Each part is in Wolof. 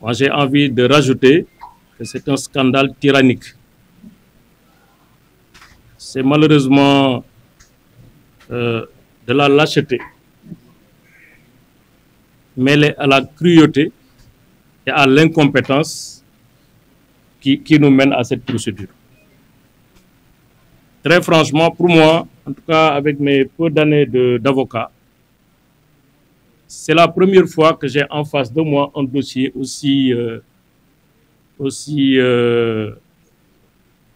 Moi, j'ai envie de rajouter que c'est un scandale tyrannique. C'est malheureusement de la lâcheté mêlée à la cruauté et à l'incompétence qui nous mène à cette procédure. Très franchement, pour moi, en tout cas avec mes peu d'années d'avocat, c'est la première fois que j'ai en face de moi un dossier aussi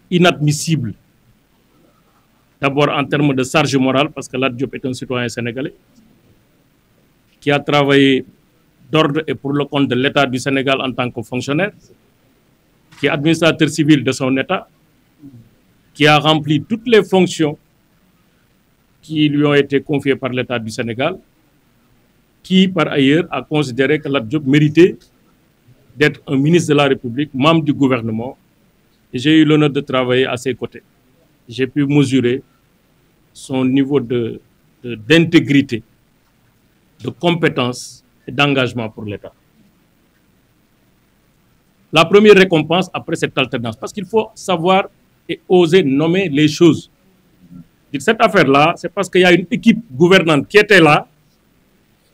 inadmissible. D'abord en termes de charge morale, parce que Lat Diop est un citoyen sénégalais qui a travaillé d'ordre et pour le compte de l'État du Sénégal en tant que fonctionnaire, qui est administrateur civil de son État, qui a rempli toutes les fonctions qui lui ont été confiées par l'État du Sénégal, qui par ailleurs a considéré que Lat Diop méritait d'être un ministre de la République, membre du gouvernement, et j'ai eu l'honneur de travailler à ses côtés. J'ai pu mesurer son niveau d'intégrité, de compétence et d'engagement pour l'État. La première récompense après cette alternance, parce qu'il faut savoir et oser nommer les choses. Cette affaire-là, c'est parce qu'il y a une équipe gouvernante qui était là,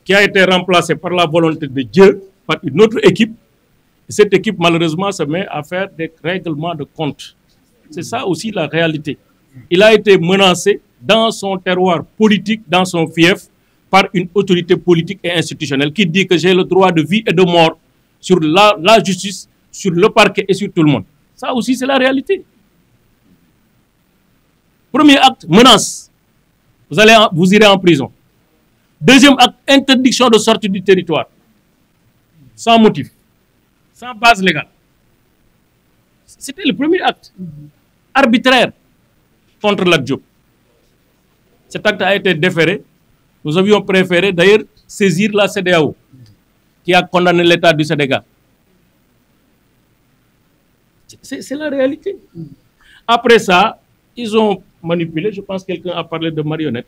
qui a été remplacée par la volonté de Dieu, par une autre équipe. Et cette équipe, malheureusement, se met à faire des règlements de compte. C'est ça aussi la réalité. Il a été menacé dans son terroir politique, dans son fief, par une autorité politique et institutionnelle qui dit que j'ai le droit de vie et de mort sur la justice, sur le parquet et sur tout le monde. Ça aussi, c'est la réalité. Premier acte, menace. Vous irez en prison. Deuxième acte, interdiction de sortie du territoire. Sans motif, sans base légale. C'était le premier acte. Arbitraire contre Lat Diop. Cet acte a été déféré. Nous avions préféré d'ailleurs saisir la CEDEAO qui a condamné l'État du Sénégal. C'est la réalité. Après ça, ils ont manipulé. Je pense que quelqu'un a parlé de marionnette.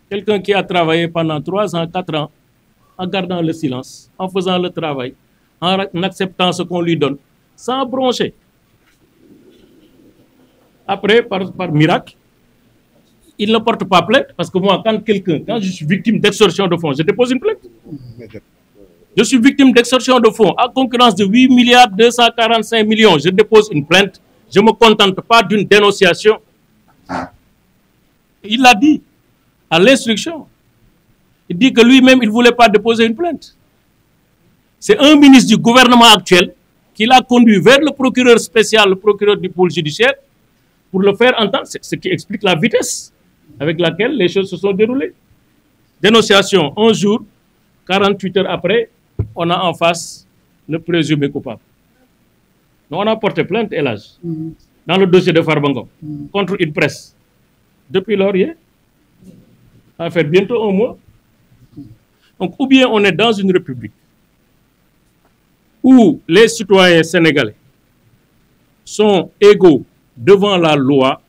Quelqu'un qui a travaillé pendant 3 ans, 4 ans, en gardant le silence, en faisant le travail, en acceptant ce qu'on lui donne, sans broncher. Après, par miracle, il ne porte pas plainte, parce que moi, quand je suis victime d'extorsion de fonds, je dépose une plainte. Je suis victime d'extorsion de fonds à concurrence de 8 milliards 245 millions. Je dépose une plainte. Je ne me contente pas d'une dénonciation. Il l'a dit à l'instruction. Il dit que lui-même, il ne voulait pas déposer une plainte. C'est un ministre du gouvernement actuel qui l'a conduit vers le procureur spécial, le procureur du pôle judiciaire, pour le faire entendre, ce qui explique la vitesse avec laquelle les choses se sont déroulées. Dénonciation, un jour, 48 heures après, on a en face le présumé coupable. Donc on a porté plainte, hélas, dans le dossier de Farbango, contre une presse. Depuis lors, ça va faire bientôt 1 mois. Donc, ou bien on est dans une république où les citoyens sénégalais sont égaux devant la loi,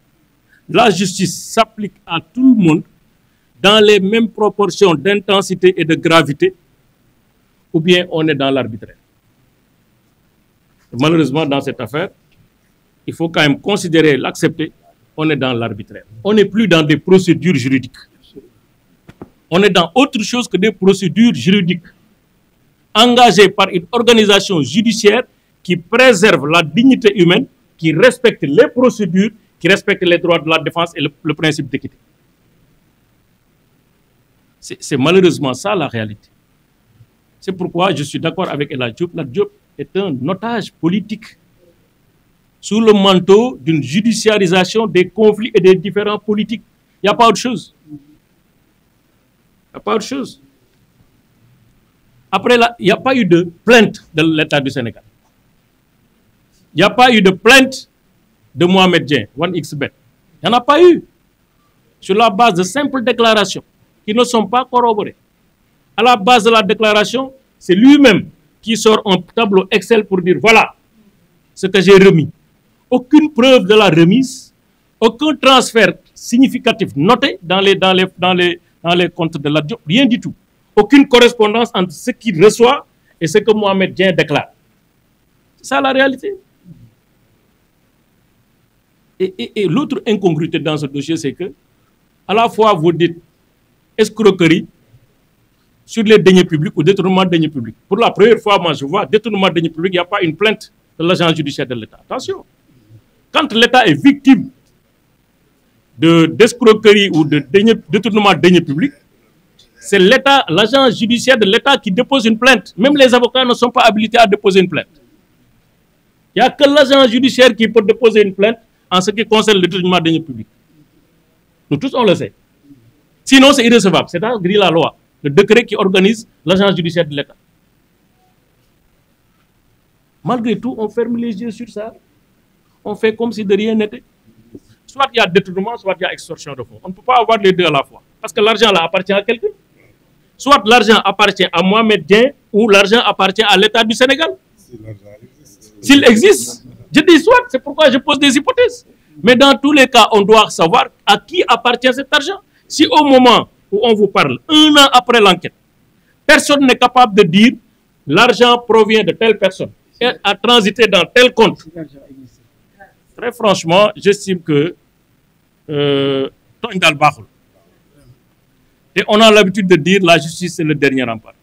la justice s'applique à tout le monde dans les mêmes proportions d'intensité et de gravité, ou bien on est dans l'arbitraire. Malheureusement, dans cette affaire, il faut quand même considérer, l'accepter, on est dans l'arbitraire. On n'est plus dans des procédures juridiques. On est dans autre chose que des procédures juridiques engagées par une organisation judiciaire qui préserve la dignité humaine, qui respecte les procédures, qui respecte les droits de la défense et le principe d'équité. C'est malheureusement ça la réalité. C'est pourquoi je suis d'accord avec Lat Diop. Lat Diop est un otage politique sous le manteau d'une judiciarisation des conflits et des différends politiques. Il n'y a pas autre chose. Il n'y a pas autre chose. Après, il n'y a pas eu de plainte de l'État du Sénégal. Il n'y a pas eu de plainte de Mohamed Dieng, 1xBet. Il n'y en a pas eu. Sur la base de simples déclarations qui ne sont pas corroborées. À la base de la déclaration, c'est lui-même qui sort un tableau Excel pour dire voilà ce que j'ai remis. Aucune preuve de la remise, aucun transfert significatif noté dans les comptes de Lat Diop, rien du tout. Aucune correspondance entre ce qu'il reçoit et ce que Mohamed Dieng déclare. C'est ça la réalité. Et l'autre incongruité dans ce dossier, c'est que, à la fois, vous dites escroquerie sur les deniers publics ou détournement de deniers publics. Pour la première fois, moi, je vois détournement de deniers publics, il n'y a pas une plainte de l'agent judiciaire de l'État. Attention. Quand l'État est victime d'escroquerie ou de détournement de deniers publics, c'est l'État, l'agent judiciaire de l'État qui dépose une plainte. Même les avocats ne sont pas habilités à déposer une plainte. Il n'y a que l'agent judiciaire qui peut déposer une plainte en ce qui concerne le détournement de deniers publics. Nous tous, on le sait. Sinon, c'est irrecevable. C'est dans la loi, le décret qui organise l'agence judiciaire de l'État. Malgré tout, on ferme les yeux sur ça. On fait comme si de rien n'était. Soit il y a détournement, soit il y a extorsion de fonds. On ne peut pas avoir les deux à la fois. Parce que l'argent là appartient à quelqu'un. Soit l'argent appartient à Mohamed Dieng ou l'argent appartient à l'État du Sénégal. S'il existe, je dis soit, c'est pourquoi je pose des hypothèses. Mais dans tous les cas, on doit savoir à qui appartient cet argent. Si au moment où on vous parle, 1 an après l'enquête, personne n'est capable de dire l'argent provient de telle personne et a transité dans tel compte. Très franchement, j'estime que et on a l'habitude de dire la justice c'est le dernier rempart.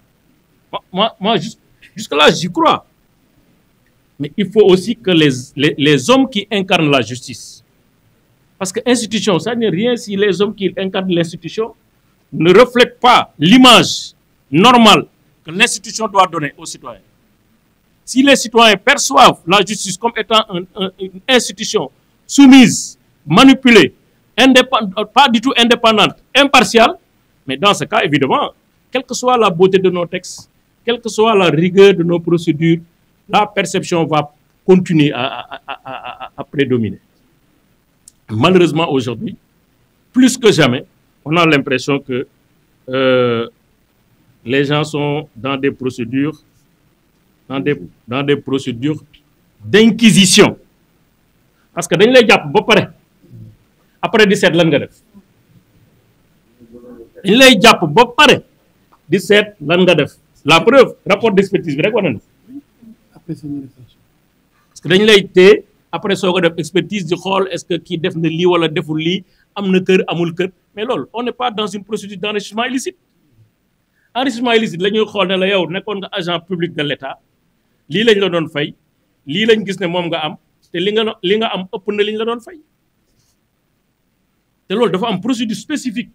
Moi jusque-là, j'y crois. Mais il faut aussi que les hommes qui incarnent la justice, parce que institution, ça n'est rien si les hommes qui incarnent l'institution ne reflètent pas l'image normale que l'institution doit donner aux citoyens. Si les citoyens perçoivent la justice comme étant une institution soumise, manipulée, pas du tout indépendante, impartiale, mais dans ce cas, évidemment, quelle que soit la beauté de nos textes, quelle que soit la rigueur de nos procédures, la perception va continuer à prédominer. Malheureusement, aujourd'hui, plus que jamais, on a l'impression que les gens sont dans des procédures d'inquisition. Parce que dañ lay jàpp ba pare après di seet lan nga def dañ lay jàpp ba pare di seet lan nga def la preuve rapport d'expertise bi rek war na parce que dañ lay téye après soo ko def expertise di xool est-ce que kii def na lii wala deful lii am na kër amul kër mais loolu on n'est pas dans une procédure d'enrichissement illicite. Enrichissement illicite la ñuy xool ne la yow nekkoon nga agent public de l'État lii lañ la doon fay lii lañ gis ne moom nga am te li nga am ëpp na liñ la doon fay te loolu dafa am procédure spécifique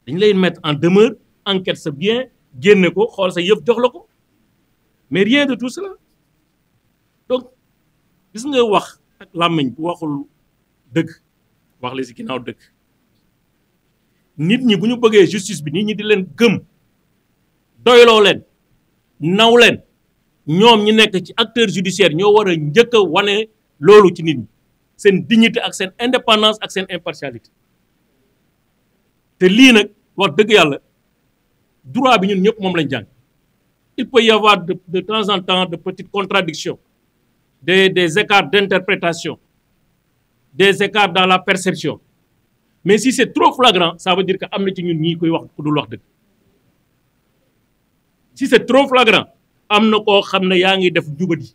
dañ lay mettre en demeure enquête sa bien génne ko xool sa yëf jox la ko mais rien de tout cela donc gis nga wax ak làmmiñ bu waxul dëgg wax la si ginnaaw dëgg nit ñi bu ñu bëggee justice bi nit ñi di leen gëm doyloo leen naw leen ñoom ñi nekk ci acteur judiciaire ñoo war a njëkk a wane loolu ci nit ñi seen dignité ak seen indépendance ak seen impartialité te lii nag wax dëgg yàlla droit bi ñun ñëpp moom lañ jàng il peut y avoir de temps en temps de petites contradictions des écarts d'interprétation des écarts dans la perception mais si c'est trop flagrant ça veut dire que am na ci ñun ñii koy wax ku dul wax dëgg si c'est trop flagrant am na koo xam ne yaa ngi def jubadi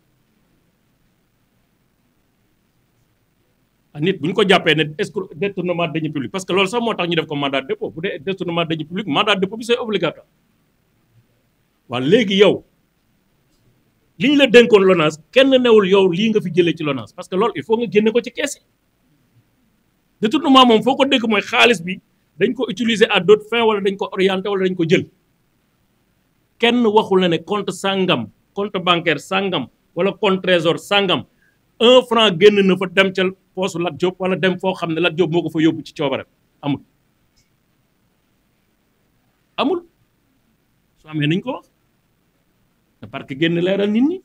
nit bu ñu ko jàppee ne détournement de deniers publics parce que loolu sax moo tax ñu def ko mandat de dépôt bu dee détournement de deniers publics mandat de dépôt bi c'est obligatoire waaw léegi yow li ñu la dénkoon LONASE kenn newul yow lii nga fi jëlee ci LONASE parce que loolu il faut nga génne ko ci kees yi détournement moom foo ko dégg mooy xaalis bi dañ ko utiliser à d'autres fins wala dañ ko orienter wala dañ ko jël kenn waxul na ne compte sangam compte bancaire sangam wala compte trésor sangam 1 franc génn na fa dem ca poosu Lat Diop wala dem foo xam ne Lat Diop moo ko fa yóbbu ci coobaram amul soo amee nañ ko wax parce que génn leeral nit ñi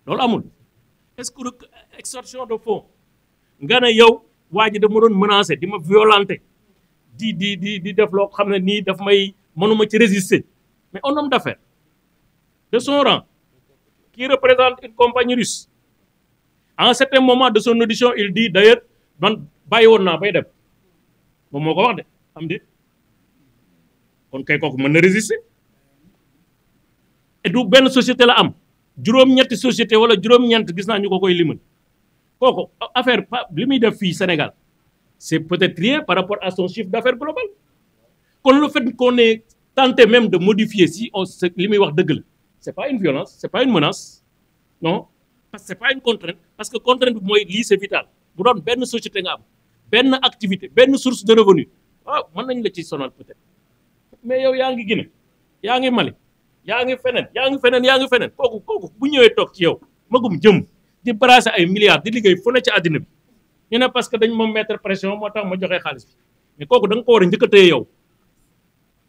loolu amul est-ce que extorsion de fonds nga ne yow waa ji dama doon menacer di ma violenter di def loo xam ne nii daf may mënuma ci résister mais un homme d'affaires de son rang qui représente une compagnie russe à un certain moment de son audition il dit d'ailleurs man bàyyi woon naa bay dem moom moo ko wax de am dit kon kay kooku mën na résister et du benn société la am juróom-ñetti société wala juróom-ñeent gis naa ñu ko koy limal kooku affaire li muy def fii Sénégal c'est peut-être lié par rapport à son chiffre d'affaires global kon le fait qu'on ait tenté même de modifier si on li muy wax dëgg la c'est pas une violence c'est pas une menace non parce que c'est pas une contrainte parce que contrainte bi mooy lii c'est vital bu doon benn société nga am benn activité benn source de revenu waaw mën nañ la ci sonal peut-être mais yow yaa ngi Guinée yaa ngi Mali yaa ngi feneen kooku bu ñëwee toog ci yow magum jëm di brasser ay milliards di liggéey fu ne ci àddina bi ñu ne parce que dañ ma mettre pression moo tax ma joxe xaalis bi mais kooku da nga ko war a njëkk a téye yow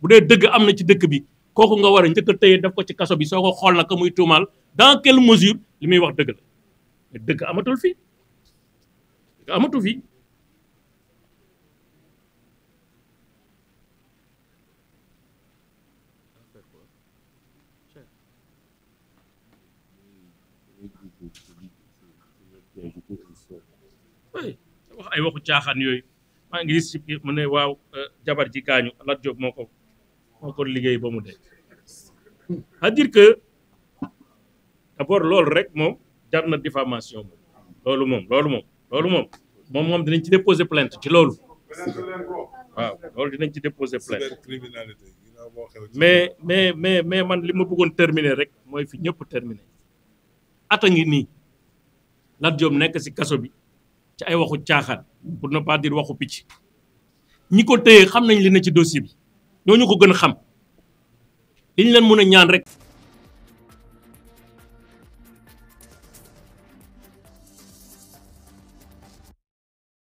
bu dee dëgg am na ci dëkk bi kooku nga war a njëkk a téye def ko ci kaso bi soo ko xool na ko muy tuumaal dans quelle mesure li muy wax dëgg la mais dëgg amatul fii dëgg amatul fii oui wax ay waxu caaxaan yooyu maa ngi gis mu ne waaw jabar ji gaañu Lat Diop moo ko liggéey ba mu dee c'est-à-dire que d'abord loolu rek moom jar na diffamation moom loolu moom dinañ ci déposer plainte ci loolu waaw loolu dinañ ci déposer plainte mais man li ma bëggoon terminer rek mooy fi ñëpp terminer ata ngi nii Lat Diop nekk ci kaso bi ci ay waxu caaxaan pour ne pas dire waxu picc ñi ko téye xam nañ li ne ci dossier bi ñooñu ko gën a xam li ñu leen mën a ñaan rek